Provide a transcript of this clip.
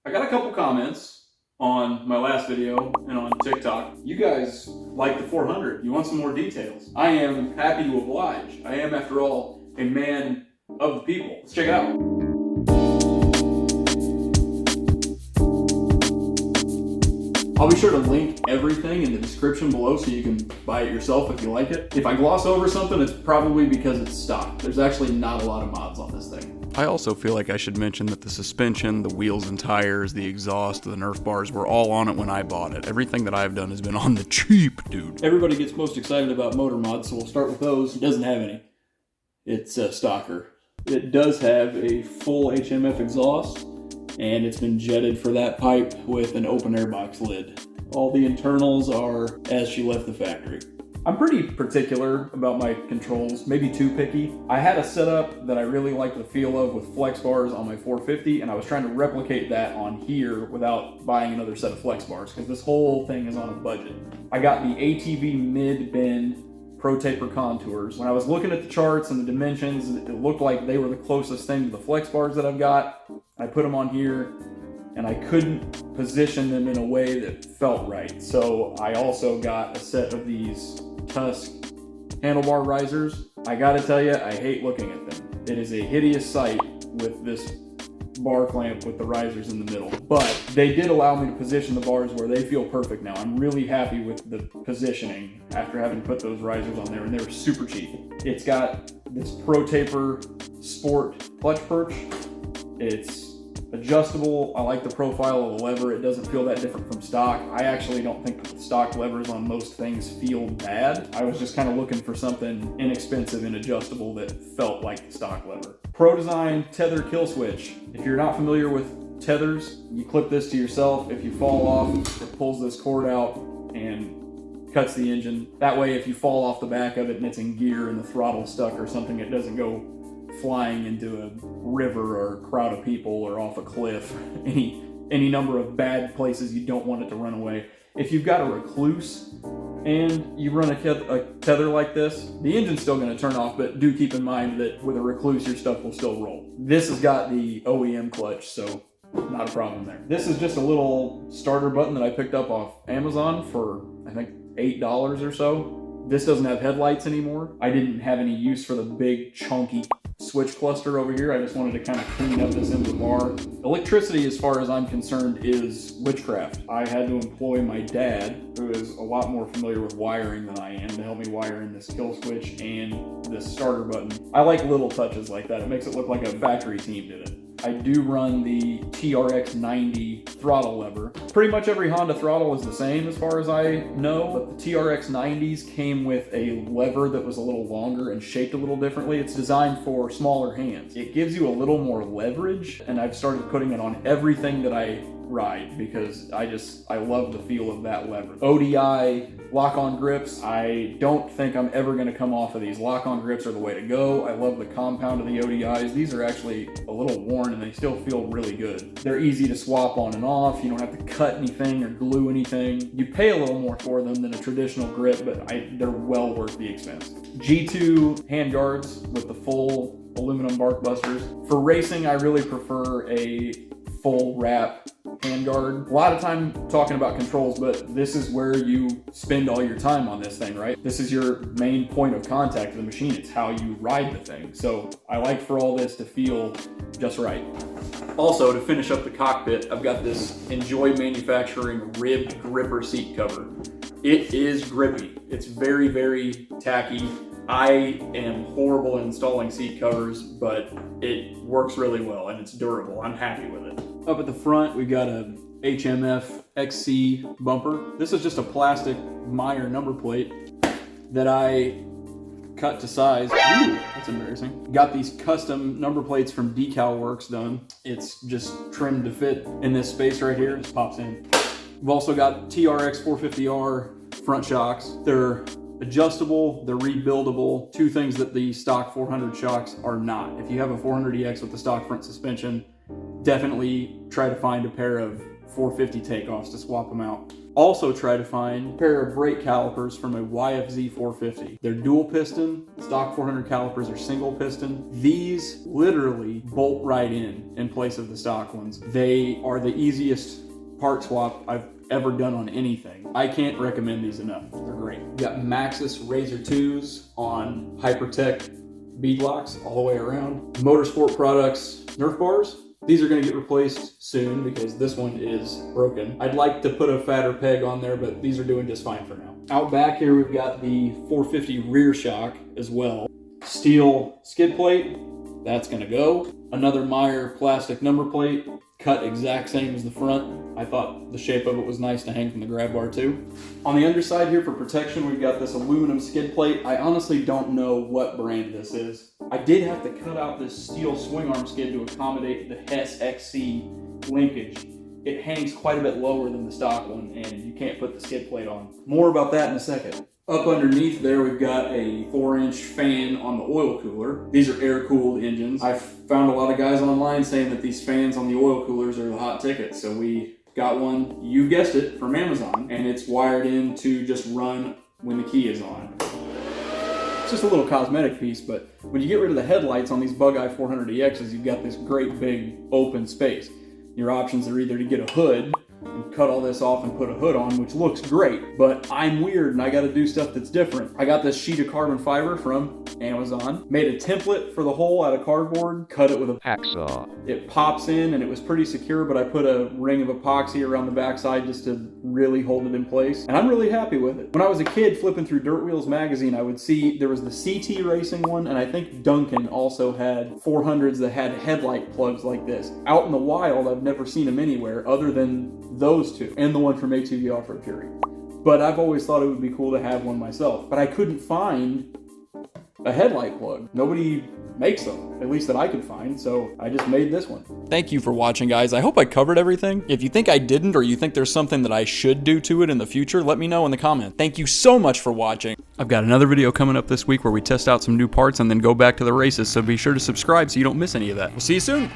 I got a couple comments on my last video and on TikTok. You guys like the 400. You want some more details. I am happy to oblige. I am, after all, a man of the people. Let's check it out. I'll be sure to link everything in the description below so you can buy it yourself if you like it. If I gloss over something, it's probably because it's stock. There's actually not a lot of mods on this thing. I also feel like I should mention that the suspension, the wheels and tires, the exhaust, the Nerf bars were all on it when I bought it. Everything that I've done has been on the cheap, dude. Everybody gets most excited about motor mods, so we'll start with those. It doesn't have any. It's a stocker. It does have a full HMF exhaust, and it's been jetted for that pipe with an open airbox lid. All the internals are as she left the factory. I'm pretty particular about my controls, maybe too picky. I had a setup that I really liked the feel of with flex bars on my 450, and I was trying to replicate that on here without buying another set of flex bars, because this whole thing is on a budget. I got the ATV mid-bend Pro Taper contours. When I was looking at the charts and the dimensions, it looked like they were the closest thing to the flex bars that I've got. I put them on here, and I couldn't position them in a way that felt right. So I also got a set of these Tusk handlebar risers. I gotta tell you, I hate looking at them. It is a hideous sight with this bar clamp with the risers in the middle. But they did allow me to position the bars where they feel perfect now. I'm really happy with the positioning after having put those risers on there, and they were super cheap. It's got this Pro Taper Sport clutch perch. It's adjustable. I like the profile of the lever. It doesn't feel that different from stock. I actually don't think that the stock levers on most things feel bad. I was just kind of looking for something inexpensive and adjustable that felt like the stock lever. Pro Design tether kill switch. If you're not familiar with tethers, you clip this to yourself. If you fall off, it pulls this cord out and cuts the engine. That way, if you fall off the back of it and it's in gear and the throttle's stuck or something, it doesn't go flying into a river or a crowd of people or off a cliff, any number of bad places you don't want it to run away. If you've got a recluse and you run a tether like this, the engine's still going to turn off, but do keep in mind that with a recluse your stuff will still roll. This has got the OEM clutch, so not a problem there. This is just a little starter button that I picked up off Amazon for, I think, $8 or so. This doesn't have headlights anymore. I didn't have any use for the big chunky switch cluster over here. I just wanted to kind of clean up this end of the bar. Electricity, as far as I'm concerned, is witchcraft. I had to employ my dad, who is a lot more familiar with wiring than I am, to help me wire in this kill switch and this starter button. I like little touches like that. It makes it look like a factory team did it. I do run the TRX 90 throttle lever. Pretty much every Honda throttle is the same as far as I know, but the TRX 90s came with a lever that was a little longer and shaped a little differently. It's designed for smaller hands. It gives you a little more leverage, and I've started putting it on everything that I ride because I love the feel of that lever. ODI lock-on grips. I don't think I'm ever going to come off of these. Lock-on grips are the way to go. I love the compound of the ODIs. These are actually a little worn and they still feel really good. They're easy to swap on and off. You don't have to cut anything or glue anything. You pay a little more for them than a traditional grip, but they're well worth the expense. G2 hand guards with the full aluminum bark busters. For racing, I really prefer a full wrap handguard. A lot of time talking about controls, but this is where you spend all your time on this thing, right? This is your main point of contact with the machine. It's how you ride the thing. So I like for all this to feel just right. Also, to finish up the cockpit, I've got this Enjoy Manufacturing ribbed gripper seat cover. It is grippy. It's very, very tacky. I am horrible at installing seat covers, but it works really well and it's durable. I'm happy with it. Up at the front, we've got a HMF XC bumper. This is just a plastic Maier number plate that I cut to size. Ooh, that's embarrassing. Got these custom number plates from Decal Works done. It's just trimmed to fit in this space right here. It just pops in. We've also got TRX 450R front shocks. They're adjustable, they're rebuildable. Two things that the stock 400 shocks are not. If you have a 400EX with the stock front suspension, definitely try to find a pair of 450 takeoffs to swap them out. Also try to find a pair of brake calipers from a YFZ 450. They're dual piston, stock 400 calipers are single piston. These literally bolt right in place of the stock ones. They are the easiest part swap I've ever done on anything. I can't recommend these enough. They're great. We got Maxxis Razor 2s on Hypertech bead locks all the way around. Motorsport Products Nerf bars. These are going to get replaced soon because this one is broken. I'd like to put a fatter peg on there, but these are doing just fine for now. Out back here, we've got the 450 rear shock as well. Steel skid plate, that's going to go. Another Maier plastic number plate, cut exact same as the front. I thought the shape of it was nice to hang from the grab bar too. On the underside here for protection, we've got this aluminum skid plate. I honestly don't know what brand this is. I did have to cut out this steel swing arm skid to accommodate the Hess XC linkage. It hangs quite a bit lower than the stock one, and you can't put the skid plate on. More about that in a second. Up underneath there, we've got a 4-inch fan on the oil cooler. These are air-cooled engines. I've found a lot of guys online saying that these fans on the oil coolers are the hot ticket, so we got one, you guessed it, from Amazon, and it's wired in to just run when the key is on. It's just a little cosmetic piece, but when you get rid of the headlights on these Bug Eye 400EXs, you've got this great big open space. Your options are either to get a hood and cut all this off and put a hood on, which looks great, but I'm weird and I gotta do stuff that's different. I got this sheet of carbon fiber from Amazon, made a template for the hole out of cardboard, cut it with a hacksaw. It pops in and it was pretty secure, but I put a ring of epoxy around the backside just to really hold it in place, and I'm really happy with it. When I was a kid flipping through Dirt Wheels magazine, I would see there was the CT racing one, and I think Duncan also had 400s that had headlight plugs like this. Out in the wild, I've never seen them anywhere other than those two, and the one from ATV Off-Road Fury. But I've always thought it would be cool to have one myself. But I couldn't find a headlight plug. Nobody makes them, at least that I could find, so I just made this one. Thank you for watching, guys. I hope I covered everything. If you think I didn't, or you think there's something that I should do to it in the future, let me know in the comments. Thank you so much for watching. I've got another video coming up this week where we test out some new parts and then go back to the races, so be sure to subscribe so you don't miss any of that. We'll see you soon.